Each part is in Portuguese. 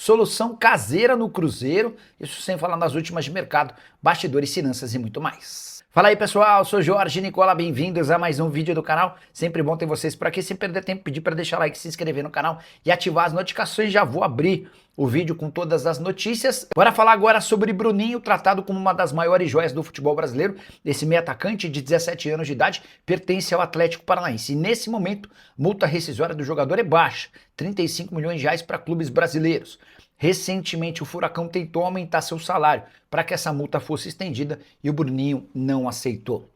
solução caseira no Cruzeiro, isso sem falar nas últimas de mercado, bastidores, finanças e muito mais. Fala aí pessoal, eu sou Jorge Nicola, bem-vindos a mais um vídeo do canal. Sempre bom ter vocês por aqui, sem perder tempo, pedir para deixar like, se inscrever no canal e ativar as notificações. Já vou abrir o vídeo com todas as notícias. Bora falar agora sobre Bruninho, tratado como uma das maiores joias do futebol brasileiro. Esse meio atacante de 17 anos de idade pertence ao Atlético Paranaense. E nesse momento, multa rescisória do jogador é baixa, 35 milhões de reais para clubes brasileiros. Recentemente, o Furacão tentou aumentar seu salário para que essa multa fosse estendida e o Bruninho não aceitou.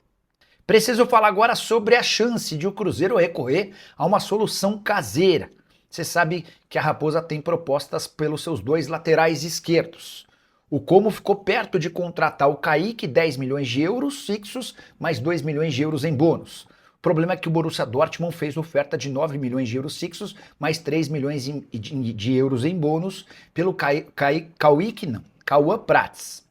Preciso falar agora sobre a chance de o Cruzeiro recorrer a uma solução caseira. Você sabe que a Raposa tem propostas pelos seus dois laterais esquerdos. O Como ficou perto de contratar o Kaique, 10 milhões de euros fixos, mais 2 milhões de euros em bônus. O problema é que o Borussia Dortmund fez oferta de 9 milhões de euros fixos, mais 3 milhões de euros em bônus pelo Cauã Prats.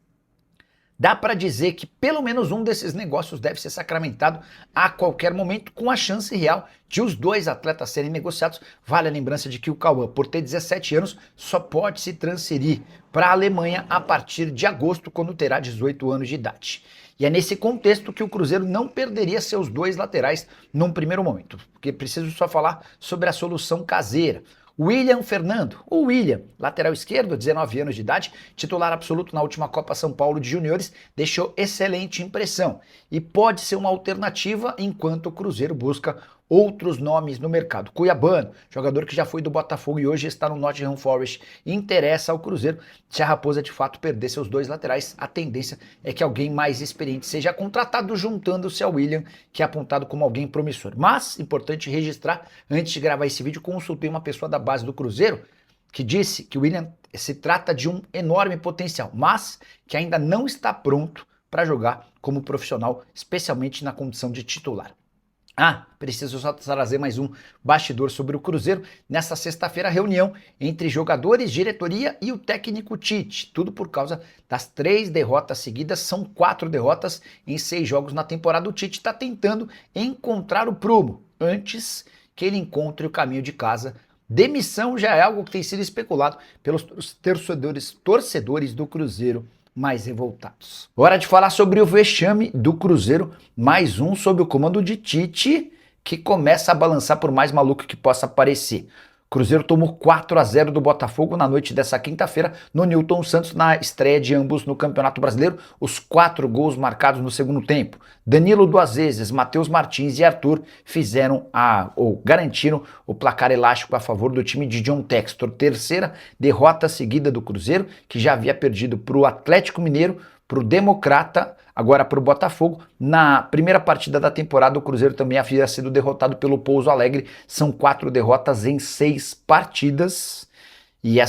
Dá para dizer que pelo menos um desses negócios deve ser sacramentado a qualquer momento, com a chance real de os dois atletas serem negociados. Vale a lembrança de que o Cauã, por ter 17 anos, só pode se transferir para a Alemanha a partir de agosto, quando terá 18 anos de idade. E é nesse contexto que o Cruzeiro não perderia seus dois laterais num primeiro momento, porque preciso só falar sobre a solução caseira. William Fernando, o William, lateral esquerdo, 19 anos de idade, titular absoluto na última Copa São Paulo de Juniores, deixou excelente impressão e pode ser uma alternativa enquanto o Cruzeiro busca outros nomes no mercado. Cuiabano, jogador que já foi do Botafogo e hoje está no Nottingham Forest, interessa ao Cruzeiro. Se a Raposa de fato perder seus dois laterais, a tendência é que alguém mais experiente seja contratado, juntando-se ao William, que é apontado como alguém promissor. Mas, importante registrar, antes de gravar esse vídeo, consultei uma pessoa da base do Cruzeiro que disse que o William se trata de um enorme potencial, mas que ainda não está pronto para jogar como profissional, especialmente na condição de titular. Preciso só trazer mais um bastidor sobre o Cruzeiro. Nessa sexta-feira, reunião entre jogadores, diretoria e o técnico Tite. Tudo por causa das 3 derrotas seguidas. São 4 derrotas em 6 jogos na temporada. O Tite está tentando encontrar o prumo antes que ele encontre o caminho de casa. Demissão já é algo que tem sido especulado pelos torcedores do Cruzeiro mais revoltados. Hora de falar sobre o vexame do Cruzeiro, mais um sob o comando de Tite, que começa a balançar por mais maluco que possa parecer. O Cruzeiro tomou 4-0 do Botafogo na noite dessa quinta-feira no Newton Santos, na estreia de ambos no Campeonato Brasileiro, os 4 gols marcados no segundo tempo. Danilo duas vezes, Matheus Martins e Arthur garantiram o placar elástico a favor do time de John Textor. Terceira derrota seguida do Cruzeiro, que já havia perdido para o Atlético Mineiro, para o Democrata, agora para o Botafogo. Na primeira partida da temporada, o Cruzeiro também havia sido derrotado pelo Pouso Alegre. São 4 derrotas em 6 partidas. E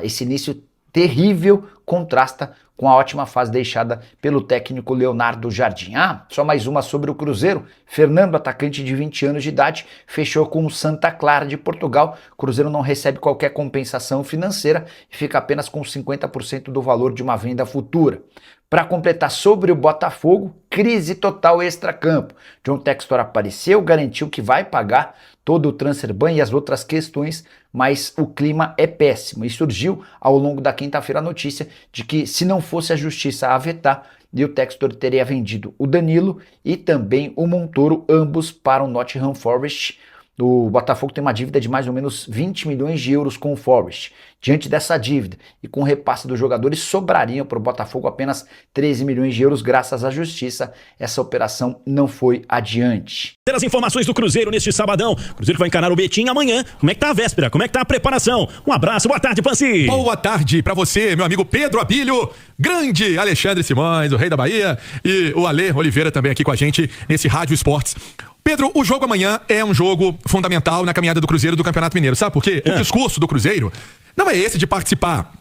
esse início terrível contrasta com a ótima fase deixada pelo técnico Leonardo Jardim. Só mais uma sobre o Cruzeiro. Fernando, atacante de 20 anos de idade, fechou com o Santa Clara de Portugal. O Cruzeiro não recebe qualquer compensação financeira e fica apenas com 50% do valor de uma venda futura. Para completar sobre o Botafogo, crise total extracampo. John Textor apareceu, garantiu que vai pagar todo o transfer ban e as outras questões, mas o clima é péssimo. E surgiu ao longo da quinta-feira a notícia de que, se não fosse a justiça a vetar, o Textor teria vendido o Danilo e também o Montoro, ambos para o Nottingham Forest. O Botafogo tem uma dívida de mais ou menos 20 milhões de euros com o Forest. Diante dessa dívida e com o repasse dos jogadores, sobrariam para o Botafogo apenas 13 milhões de euros. Graças à justiça, essa operação não foi adiante. As informações do Cruzeiro neste sabadão. O Cruzeiro vai encarar o Betim amanhã. Como é que tá a véspera? Como é que tá a preparação? Um abraço, boa tarde, Panci. Boa tarde pra você, meu amigo Pedro Abílio, grande Alexandre Simões, o rei da Bahia, e o Ale Oliveira também aqui com a gente nesse Rádio Esportes. Pedro, o jogo amanhã é um jogo fundamental na caminhada do Cruzeiro do Campeonato Mineiro. Sabe por quê? O discurso do Cruzeiro não é esse de participar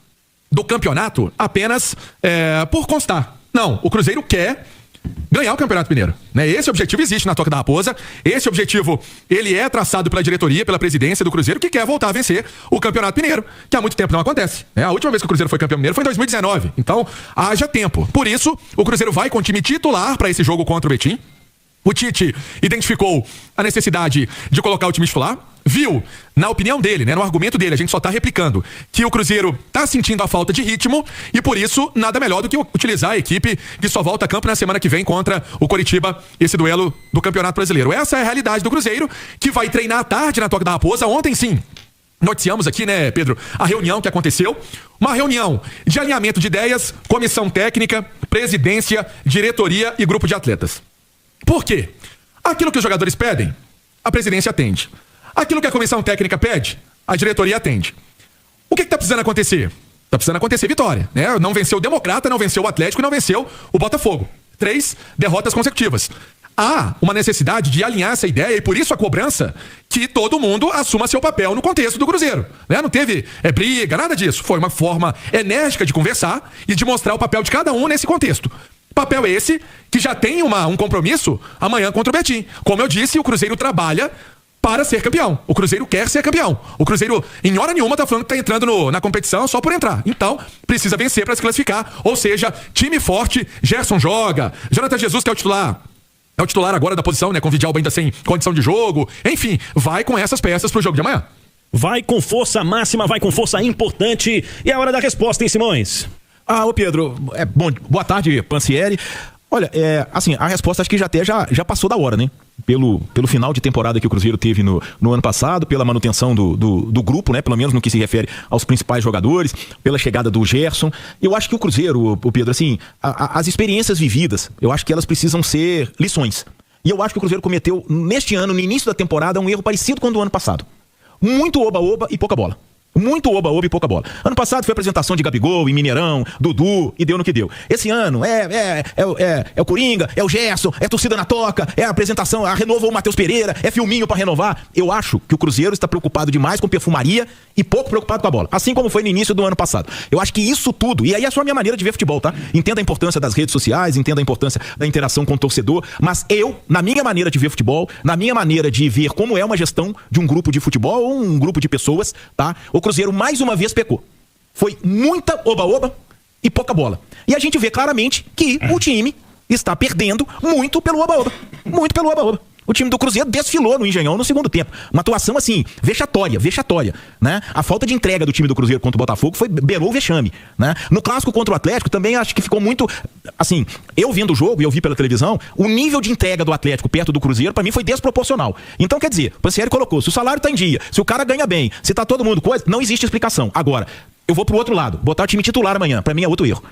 do campeonato apenas por constar. Não, o Cruzeiro quer ganhar o Campeonato Mineiro, né? Esse objetivo existe na Toca da Raposa. Esse objetivo, ele é traçado pela diretoria, pela presidência do Cruzeiro, que quer voltar a vencer o Campeonato Mineiro, que há muito tempo não acontece, né? A última vez que o Cruzeiro foi campeão mineiro foi em 2019. Então, haja tempo. Por isso, o Cruzeiro vai com o time titular para esse jogo contra o Betim. O Tite identificou a necessidade de colocar o time titular, viu, na opinião dele, né, no argumento dele, a gente só tá replicando, que o Cruzeiro tá sentindo a falta de ritmo e por isso nada melhor do que utilizar a equipe que só volta a campo na semana que vem contra o Coritiba, esse duelo do Campeonato Brasileiro. Essa é a realidade do Cruzeiro, que vai treinar à tarde na Toca da Raposa. Ontem sim, noticiamos aqui, né, Pedro, a reunião que aconteceu. Uma reunião de alinhamento de ideias, comissão técnica, presidência, diretoria e grupo de atletas. Por quê? Aquilo que os jogadores pedem, a presidência atende. Aquilo que a comissão técnica pede, a diretoria atende. O que está precisando acontecer? Está precisando acontecer vitória, né? Não venceu o Democrata, não venceu o Atlético e não venceu o Botafogo. 3 derrotas consecutivas. Há uma necessidade de alinhar essa ideia e por isso a cobrança que todo mundo assuma seu papel no contexto do Cruzeiro, né? Não teve briga, nada disso. Foi uma forma enérgica de conversar e de mostrar o papel de cada um nesse contexto. Papel esse que já tem um compromisso amanhã contra o Betim. Como eu disse, o Cruzeiro trabalha para ser campeão. O Cruzeiro quer ser campeão. O Cruzeiro, em hora nenhuma, tá falando que tá entrando na competição só por entrar. Então, precisa vencer para se classificar. Ou seja, time forte, Gerson joga, Jonathan Jesus, que é o titular. É o titular agora da posição, né? Com o Vidalba ainda sem condição de jogo. Enfim, vai com essas peças pro jogo de amanhã. Vai com força máxima, vai com força importante. E é a hora da resposta, hein, Simões? Ô Pedro, bom, boa tarde, Pansieri. Olha, assim, a resposta acho que já passou da hora, né? Pelo final de temporada que o Cruzeiro teve no ano passado, pela manutenção do grupo, né? Pelo menos no que se refere aos principais jogadores, pela chegada do Gerson. Eu acho que o Cruzeiro, o Pedro, assim, as experiências vividas, eu acho que elas precisam ser lições. E eu acho que o Cruzeiro cometeu, neste ano, no início da temporada, um erro parecido com o do ano passado. Muito oba-oba e pouca bola. Muito oba-oba e pouca bola. Ano passado foi a apresentação de Gabigol em Mineirão, Dudu, e deu no que deu. Esse ano é o Coringa, é o Gerson, é a torcida na toca, é a apresentação, renovou o Matheus Pereira, é filminho pra renovar. Eu acho que o Cruzeiro está preocupado demais com perfumaria e pouco preocupado com a bola. Assim como foi no início do ano passado. Eu acho que isso tudo, e aí é só a minha maneira de ver futebol, tá? Entenda a importância das redes sociais, entenda a importância da interação com o torcedor, mas eu, na minha maneira de ver futebol, na minha maneira de ver como é uma gestão de um grupo de futebol ou um grupo de pessoas, tá? O Cruzeiro mais uma vez pecou. Foi muita oba-oba e pouca bola. E a gente vê claramente que o time está perdendo muito pelo oba-oba. Muito pelo oba-oba. O time do Cruzeiro desfilou no Engenhão no segundo tempo. Uma atuação, assim, vexatória, né? A falta de entrega do time do Cruzeiro contra o Botafogo beirou o vexame, né? No clássico contra o Atlético também acho que ficou muito, assim, eu vendo o jogo e eu vi pela televisão, o nível de entrega do Atlético perto do Cruzeiro, pra mim, foi desproporcional. Então, quer dizer, o Pansieri colocou, se o salário tá em dia, se o cara ganha bem, se tá todo mundo coisa, não existe explicação. Agora, eu vou pro outro lado, botar o time titular amanhã, pra mim é outro erro.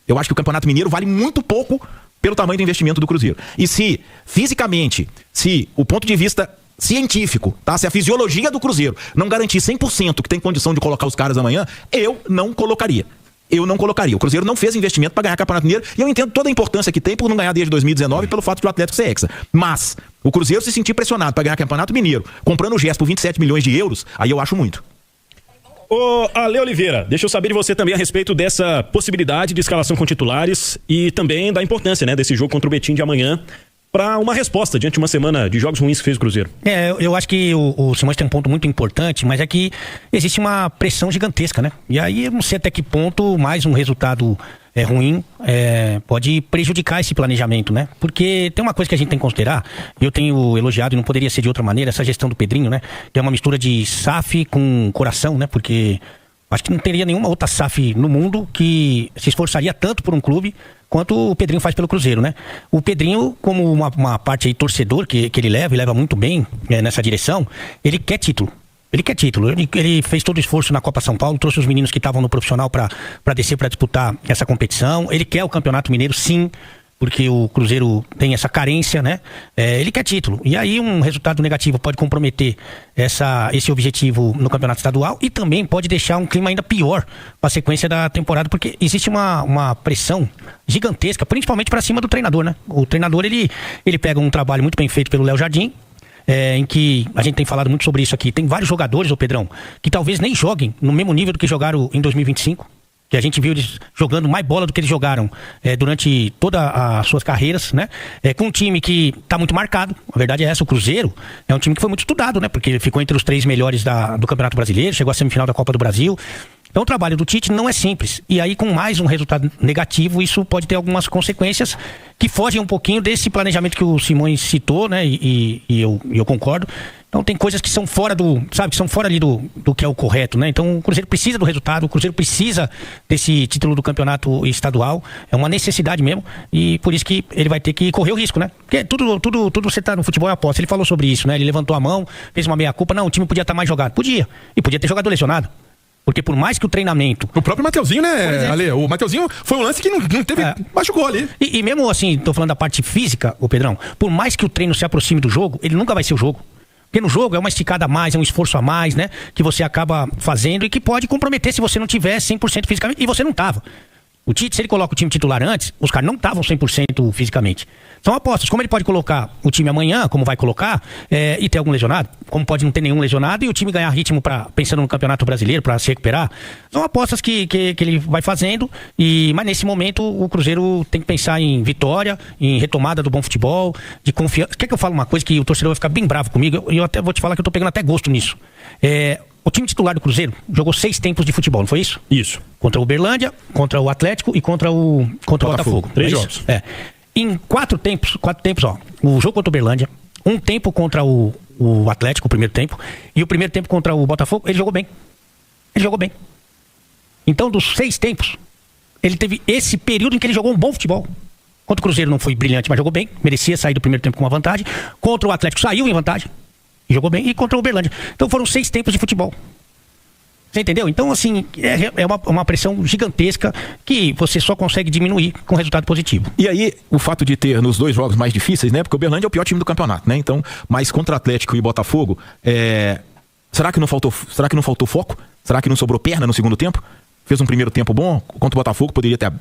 Eu acho que o Campeonato Mineiro vale muito pouco pelo tamanho do investimento do Cruzeiro. E se, fisicamente, se o ponto de vista científico, tá? Se a fisiologia do Cruzeiro não garantir 100% que tem condição de colocar os caras amanhã, eu não colocaria. O Cruzeiro não fez investimento para ganhar o Campeonato Mineiro e eu entendo toda a importância que tem por não ganhar desde 2019 pelo fato de o Atlético ser hexa. Mas o Cruzeiro se sentir pressionado para ganhar o Campeonato Mineiro, comprando o Gerson por 27 milhões de euros, aí eu acho muito. Ô, Ale Oliveira, deixa eu saber de você também a respeito dessa possibilidade de escalação com titulares e também da importância, né, desse jogo contra o Betim de amanhã para uma resposta diante de uma semana de jogos ruins que fez o Cruzeiro. Eu acho que o Simões tem um ponto muito importante, mas é que existe uma pressão gigantesca, né? E aí eu não sei até que ponto mais um resultado ruim pode prejudicar esse planejamento, né? Porque tem uma coisa que a gente tem que considerar, eu tenho elogiado e não poderia ser de outra maneira, essa gestão do Pedrinho, né? Que é uma mistura de SAF com coração, né? Porque acho que não teria nenhuma outra SAF no mundo que se esforçaria tanto por um clube quanto o Pedrinho faz pelo Cruzeiro, né? O Pedrinho, como uma parte aí torcedor que ele leva muito bem nessa direção, ele quer título. Ele fez todo o esforço na Copa São Paulo, trouxe os meninos que estavam no profissional para descer para disputar essa competição. Ele quer o Campeonato Mineiro, sim, porque o Cruzeiro tem essa carência, né? Ele quer título. E aí um resultado negativo pode comprometer esse objetivo no Campeonato Estadual e também pode deixar um clima ainda pior para a sequência da temporada, porque existe uma pressão gigantesca, principalmente para cima do treinador, né? O treinador, ele pega um trabalho muito bem feito pelo Léo Jardim, em que a gente tem falado muito sobre isso aqui. Tem vários jogadores, ô Pedrão, que talvez nem joguem no mesmo nível do que jogaram em 2025. Que a gente viu eles jogando mais bola do que eles jogaram durante todas as suas carreiras, né? Com um time que está muito marcado. A verdade é essa, o Cruzeiro é um time que foi muito estudado, né? Porque ficou entre os 3 melhores do Campeonato Brasileiro, chegou à semifinal da Copa do Brasil. Então o trabalho do Tite não é simples. E aí, com mais um resultado negativo, isso pode ter algumas consequências que fogem um pouquinho desse planejamento que o Simões citou, né? E eu concordo. Então tem coisas que são fora que são fora ali do que é o correto, né? Então o Cruzeiro precisa do resultado, o Cruzeiro precisa desse título do campeonato estadual, é uma necessidade mesmo, e por isso que ele vai ter que correr o risco, né? Porque tudo você tá no futebol é aposta. Ele falou sobre isso, né? Ele levantou a mão, fez uma meia-culpa, não, o time podia estar mais jogado. Podia, e podia ter jogador lesionado. Porque por mais que o treinamento... O próprio Mateuzinho, né, Ale? O Mateuzinho foi um lance que não teve... machucou ali. E mesmo assim, tô falando da parte física, ô Pedrão, por mais que o treino se aproxime do jogo, ele nunca vai ser o jogo. Porque no jogo é uma esticada a mais, é um esforço a mais, né? Que você acaba fazendo e que pode comprometer se você não tiver 100% fisicamente. E você não tava. O Tite, se ele coloca o time titular antes, os caras não estavam 100% fisicamente. São apostas. Como ele pode colocar o time amanhã, como vai colocar, e ter algum lesionado, como pode não ter nenhum lesionado, e o time ganhar ritmo pensando no Campeonato Brasileiro, para se recuperar. São apostas que ele vai fazendo, mas nesse momento o Cruzeiro tem que pensar em vitória, em retomada do bom futebol, de confiança. Quer que eu fale uma coisa que o torcedor vai ficar bem bravo comigo? Eu até vou te falar que eu tô pegando até gosto nisso. O time titular do Cruzeiro jogou 6 tempos de futebol, não foi isso? Isso. Contra o Uberlândia, contra o Atlético e contra o Botafogo. 3 jogos. Em 4 tempos, ó. O jogo contra o Uberlândia, um tempo contra o Atlético, o primeiro tempo, e o primeiro tempo contra o Botafogo, ele jogou bem. Então, dos 6 tempos, ele teve esse período em que ele jogou um bom futebol. Contra o Cruzeiro não foi brilhante, mas jogou bem. Merecia sair do primeiro tempo com uma vantagem. Contra o Atlético saiu em vantagem. Jogou bem, e contra o Uberlândia. Então foram 6 tempos de futebol. Você entendeu? Então, assim, é uma pressão gigantesca que você só consegue diminuir com resultado positivo. E aí, o fato de ter nos 2 jogos mais difíceis, né? Porque o Uberlândia é o pior time do campeonato, né? Então, mas contra Atlético e Botafogo, será que não faltou foco? Será que não sobrou perna no segundo tempo? Fez um primeiro tempo bom, contra o Botafogo poderia ter...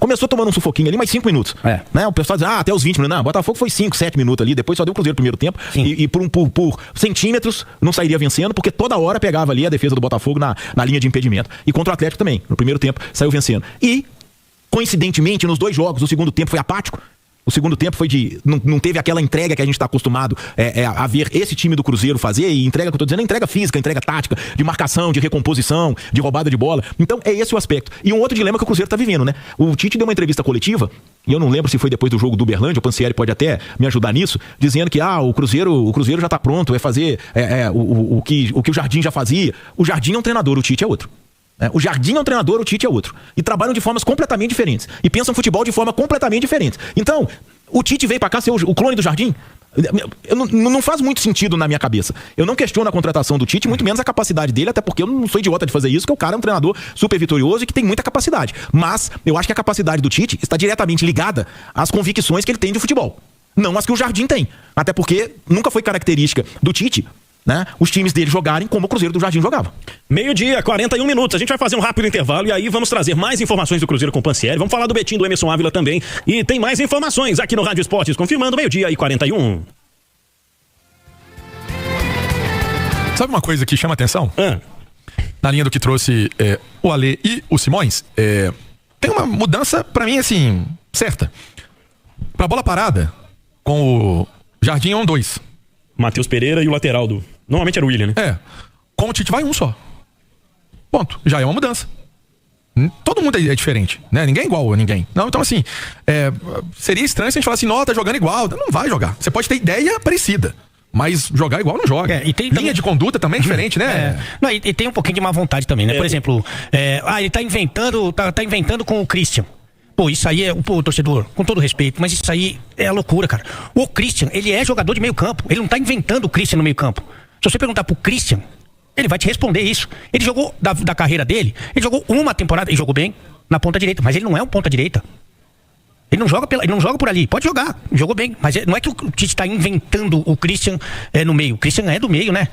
começou tomando um sufoquinho ali, mais 5 minutos. Né? O pessoal diz, até os 20 minutos. Não, o Botafogo foi 5, 7 minutos ali, depois só deu o Cruzeiro no primeiro tempo. E por centímetros não sairia vencendo, porque toda hora pegava ali a defesa do Botafogo na linha de impedimento. E contra o Atlético também, no primeiro tempo, saiu vencendo. E, coincidentemente, nos 2 jogos, o segundo tempo foi apático. O segundo tempo foi não teve aquela entrega que a gente está acostumado a ver esse time do Cruzeiro fazer, e entrega que eu tô dizendo, entrega física, entrega tática, de marcação, de recomposição, de roubada de bola. Então é esse o aspecto. E um outro dilema que o Cruzeiro tá vivendo, né? O Tite deu uma entrevista coletiva, e eu não lembro se foi depois do jogo do Uberlândia, o Pansieri pode até me ajudar nisso, dizendo que o Cruzeiro já tá pronto, vai fazer o que o Jardim já fazia. O Jardim é um treinador, o Tite é outro. O Jardim é um treinador, o Tite é outro. E trabalham de formas completamente diferentes. E pensam futebol de forma completamente diferente. Então, o Tite veio pra cá ser o clone do Jardim? Não faz muito sentido na minha cabeça. Eu não questiono a contratação do Tite, muito menos a capacidade dele, até porque eu não sou idiota de fazer isso, que o cara é um treinador super vitorioso e que tem muita capacidade. Mas eu acho que a capacidade do Tite está diretamente ligada às convicções que ele tem de futebol. Não as que o Jardim tem. Até porque nunca foi característica do Tite, né, os times dele jogarem como o Cruzeiro do Jardim jogava. 12h, 41 minutos. A gente vai fazer um rápido intervalo e aí vamos trazer mais informações do Cruzeiro com o Pansieri. Vamos falar do Betinho, do Emerson Ávila também. E tem mais informações aqui no Rádio Esportes, confirmando 12h41. Sabe uma coisa que chama atenção? Na linha do que trouxe o Ale e o Simões, tem uma mudança, pra mim, assim, certa. Pra bola parada, com o Jardim é 1-2. Matheus Pereira e o lateral do... Normalmente era o William, né? Com o Tite vai um só. Ponto. Já é uma mudança. Todo mundo é diferente, né? Ninguém é igual a ninguém. Não, então assim, seria estranho se a gente falasse, tá jogando igual. Não vai jogar. Você pode ter ideia parecida, mas jogar igual não joga. E tem linha também... de conduta também é diferente, né? Não, e tem um pouquinho de má vontade também, né? Por exemplo, ele tá inventando com o Christian. Pô, isso aí torcedor, com todo respeito, mas isso aí é a loucura, cara. O Christian, ele é jogador de meio campo. Ele não tá inventando o Christian no meio campo. Se você perguntar pro Christian, ele vai te responder isso. Ele jogou, da carreira dele, ele jogou uma temporada, ele jogou bem na ponta direita, mas ele não é um ponta direita. Ele não joga por ali, pode jogar, jogou bem, mas não é que o Tite tá inventando o Christian no meio. O Christian é do meio, né?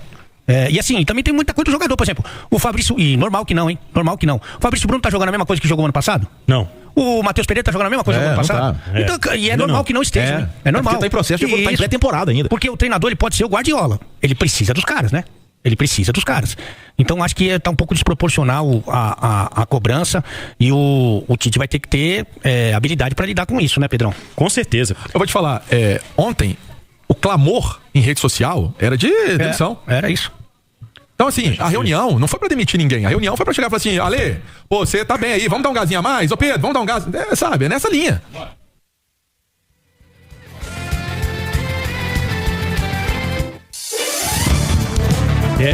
E assim, também tem muita coisa do jogador, por exemplo, o Fabrício, e normal que não, hein? Normal que não. O Fabrício Bruno tá jogando a mesma coisa que jogou ano passado? Não. O Matheus Pereira tá jogando a mesma coisa que jogou ano passado? Tá. Então, e é normal que não esteja, né? É normal. Porque tá em processo de tá em pré-temporada ainda. Porque o treinador, ele pode ser o Guardiola. Ele precisa dos caras, né? Ele precisa dos caras. Então acho que tá um pouco desproporcional a cobrança, e o Tite vai ter que ter habilidade para lidar com isso, né, Pedrão? Com certeza. Eu vou te falar, ontem o clamor em rede social era de demissão. Era isso. Então, assim, a reunião não foi pra demitir ninguém. A reunião foi pra chegar e falar assim, Ale, pô, você tá bem aí, vamos dar um gazinho a mais? Ô Pedro, vamos dar um gás. Sabe, é nessa linha.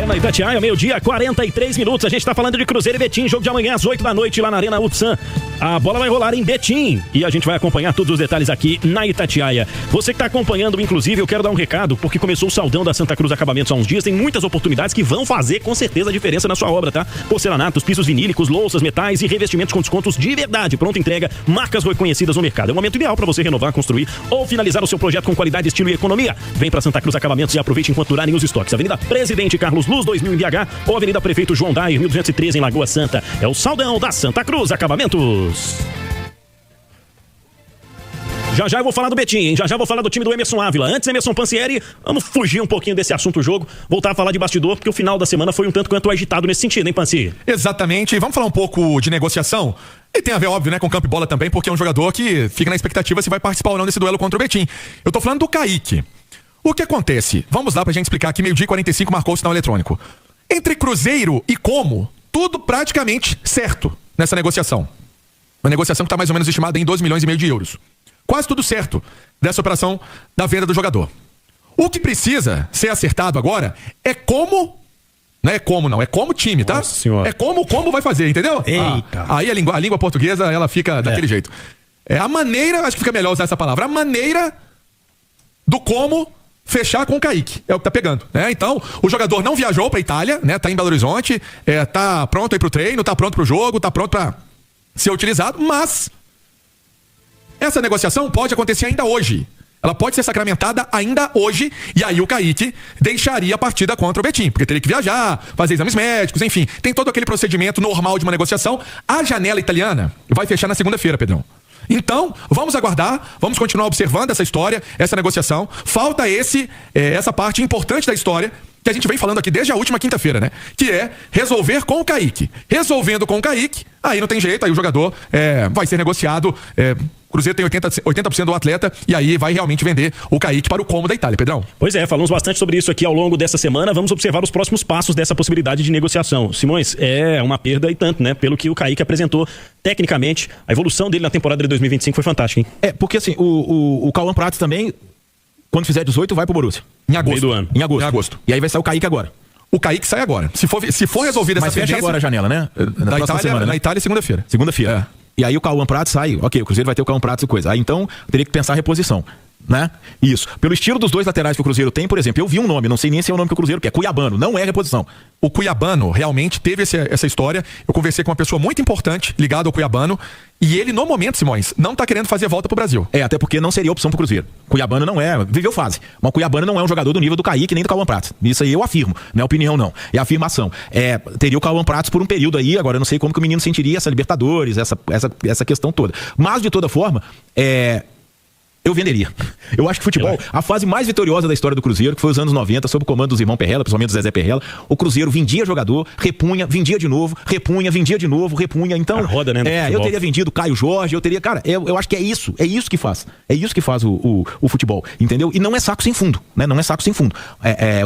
Na Itatiaia, meio-dia, 43 minutos. A gente tá falando de Cruzeiro e Betim. Jogo de amanhã às 8 da noite lá na Arena Utsan. A bola vai rolar em Betim e a gente vai acompanhar todos os detalhes aqui na Itatiaia. Você que tá acompanhando, inclusive, eu quero dar um recado, porque começou o Saldão da Santa Cruz Acabamentos há uns dias. Tem muitas oportunidades que vão fazer, com certeza, a diferença na sua obra, tá? Porcelanatos, pisos vinílicos, louças, metais e revestimentos com descontos de verdade. Pronta entrega, marcas reconhecidas no mercado. É o momento ideal para você renovar, construir ou finalizar o seu projeto com qualidade, estilo e economia. Vem pra Santa Cruz Acabamentos e aproveite enquanto durarem os estoques. Avenida Presidente Carlos Luz, 2000 em BH, ou Avenida Prefeito João Dair, 1213 em Lagoa Santa. É o Saldão da Santa Cruz Acabamentos. Já eu vou falar do Betim, hein? Já vou falar do time do Emerson Ávila. Antes, Emerson Pansieri, vamos fugir um pouquinho desse assunto jogo, voltar a falar de bastidor, porque o final da semana foi um tanto quanto agitado nesse sentido, hein, Pansi? Exatamente. Vamos falar um pouco de negociação? E tem a ver, óbvio, né, com campo e bola também, porque é um jogador que fica na expectativa se vai participar ou não desse duelo contra o Betim. Eu tô falando do Kaique. O que acontece? Vamos lá pra gente explicar aqui, meio-dia e 45 marcou o sinal eletrônico. Entre Cruzeiro e Como, tudo praticamente certo nessa negociação. Uma negociação que está mais ou menos estimada em 2,5 milhões de euros. Quase tudo certo dessa operação da venda do jogador. O que precisa ser acertado agora é como... Não é como não, é como time, tá? Nossa senhora. É como vai fazer, entendeu? Eita. Aí a língua portuguesa, ela fica daquele jeito. É a maneira, acho que fica melhor usar essa palavra, a maneira do como fechar com o Kaique. É o que tá pegando, né? Então, o jogador não viajou pra Itália, né? Tá em Belo Horizonte, tá pronto aí pro treino, tá pronto pro jogo, tá pronto pra ser utilizado, mas essa negociação pode acontecer ainda hoje. Ela pode ser sacramentada ainda hoje, e aí o Kaique deixaria a partida contra o Betim, porque teria que viajar, fazer exames médicos, enfim, tem todo aquele procedimento normal de uma negociação. A janela italiana vai fechar na segunda-feira, Pedrão. Então, vamos aguardar, vamos continuar observando essa história, essa negociação. Falta essa parte importante da história, que a gente vem falando aqui desde a última quinta-feira, né? Que é resolver com o Kaique. Resolvendo com o Kaique, aí não tem jeito, aí o jogador vai ser negociado. O Cruzeiro tem 80% do atleta e aí vai realmente vender o Kaique para o Como da Itália, Pedrão. Pois é, falamos bastante sobre isso aqui ao longo dessa semana. Vamos observar os próximos passos dessa possibilidade de negociação. Simões, é uma perda e tanto, né? Pelo que o Kaique apresentou tecnicamente, a evolução dele na temporada de 2025 foi fantástica, hein? Porque assim, o Cauã Prates também, quando fizer 18, vai pro Borussia. Em agosto. Meio do ano. Em agosto. E aí vai sair o Kaique agora. O Kaique sai agora. Se for resolvida essa Mas fecha pendência, agora a janela, né? Na próxima semana, né? Na Itália, segunda-feira. Segunda-feira. E aí o Cauã Prates sai, ok, o Cruzeiro vai ter o Cauã Prates e coisa. Aí então teria que pensar a reposição, né? Isso. Pelo estilo dos dois laterais que o Cruzeiro tem, por exemplo, eu vi um nome, não sei nem se é o nome que o Cruzeiro quer, Cuiabano, não é reposição. O Cuiabano realmente teve essa história. Eu conversei com uma pessoa muito importante ligada ao Cuiabano e ele, no momento, Simões, não tá querendo fazer volta pro Brasil. Até porque não seria opção pro Cruzeiro. Cuiabano não viveu fase. Mas o Cuiabano não é um jogador do nível do Kaique nem do Cauã Prates. Isso aí eu afirmo, não é opinião não. É afirmação. Teria o Cauã Prates por um período aí, agora eu não sei como que o menino sentiria essa Libertadores, essa questão toda. Mas, de toda forma, eu venderia. Eu acho que futebol, a fase mais vitoriosa da história do Cruzeiro, que foi os anos 90, sob o comando dos irmãos Perrella, principalmente do Zezé Perrella, o Cruzeiro vendia jogador, repunha, vendia de novo, repunha, vendia de novo, repunha. Então, roda, né, eu teria vendido Caio Jorge, cara, eu acho que é isso que faz. É isso que faz o futebol, entendeu? E não é saco sem fundo, né? Não é saco sem fundo.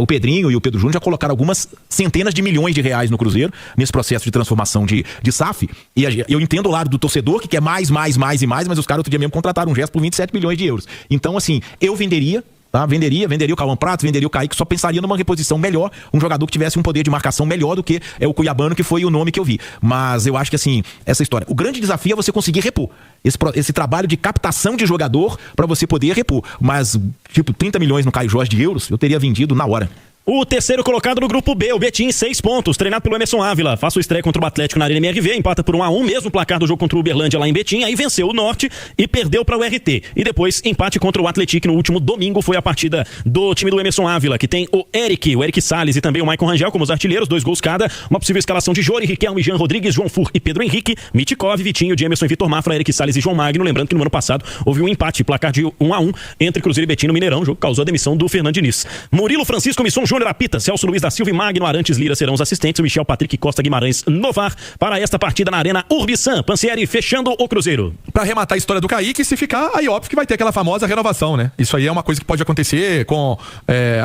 O Pedrinho e o Pedro Júnior já colocaram algumas centenas de milhões de reais no Cruzeiro, nesse processo de transformação de SAF, e eu entendo o lado do torcedor, que quer mais, mas os caras outro dia mesmo contrataram um gesto por 27 milhões de euros. Então, assim, eu venderia, tá? Venderia o Cauã Prates, venderia o Kaique, só pensaria numa reposição melhor, um jogador que tivesse um poder de marcação melhor do que o Cuiabano, que foi o nome que eu vi. Mas eu acho que, assim, essa história, o grande desafio é você conseguir repor esse trabalho de captação de jogador para você poder repor. Mas, 30 milhões no Caio Jorge de euros, eu teria vendido na hora. O terceiro colocado no grupo B, o Betim, 6 pontos, treinado pelo Emerson Ávila. Faz sua estreia contra o Atlético na Arena MRV, empata por 1-1, mesmo placar do jogo contra o Uberlândia lá em Betim, aí venceu o Norte e perdeu para o RT. E depois, empate contra o Atlético no último domingo, foi a partida do time do Emerson Ávila, que tem o Eric Salles e também o Maicon Rangel como os artilheiros, 2 gols cada, uma possível escalação de Jori, Riquelme, Jean Rodrigues, João Fur e Pedro Henrique, Mitikov, Vitinho, Emerson e Vitor Mafra, Eric Salles e João Magno. Lembrando que no ano passado houve um empate, placar de 1-1 entre Cruzeiro e Betim no Mineirão, jogo que causou a demissão do Fernando Diniz. Murilo Francisco Misson Júnior apita, Celso Luiz da Silva e Magno Arantes Lira serão os assistentes, o Michel Patrick Costa Guimarães no VAR para esta partida na Arena Urbissan. Pansieri fechando o Cruzeiro. Pra arrematar a história do Kaique, se ficar, aí óbvio que vai ter aquela famosa renovação, né? Isso aí é uma coisa que pode acontecer com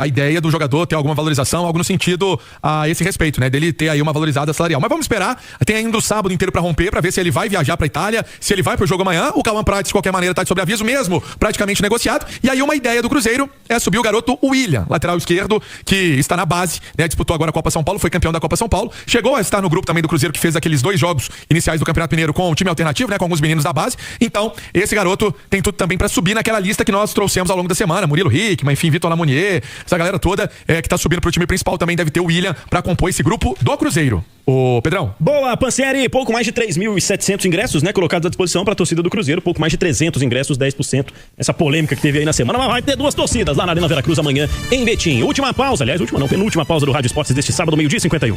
a ideia do jogador ter alguma valorização, algo no sentido a esse respeito, né? Dele ter aí uma valorizada salarial. Mas vamos esperar, tem ainda o sábado inteiro pra romper, pra ver se ele vai viajar pra Itália, se ele vai pro jogo amanhã. O Cauã Prates, de qualquer maneira, tá de sobreaviso mesmo, praticamente negociado. E aí uma ideia do Cruzeiro é subir o garoto William, lateral esquerdo, que está na base, né? Disputou agora a Copa São Paulo, foi campeão da Copa São Paulo, chegou a estar no grupo também do Cruzeiro, que fez aqueles 2 jogos iniciais do Campeonato Mineiro com o time alternativo, né? Com alguns meninos da base. Então, esse garoto tem tudo também pra subir naquela lista que nós trouxemos ao longo da semana. Murilo Hickman, enfim, Vitor Lamounier, essa galera toda que tá subindo pro time principal também deve ter o William pra compor esse grupo do Cruzeiro. Ô, Pedrão. Boa, Pansieri, pouco mais de 3.700 ingressos, né, colocados à disposição para a torcida do Cruzeiro, pouco mais de 300 ingressos, 10%. Essa polêmica que teve aí na semana, mas vai ter 2 torcidas lá na Arena Veracruz amanhã em Betim. Última pausa, aliás, última não, penúltima pausa do Rádio Esportes deste sábado, 12h51.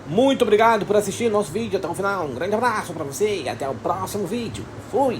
Muito obrigado por assistir nosso vídeo até o final. Um grande abraço para você e até o próximo vídeo. Fui!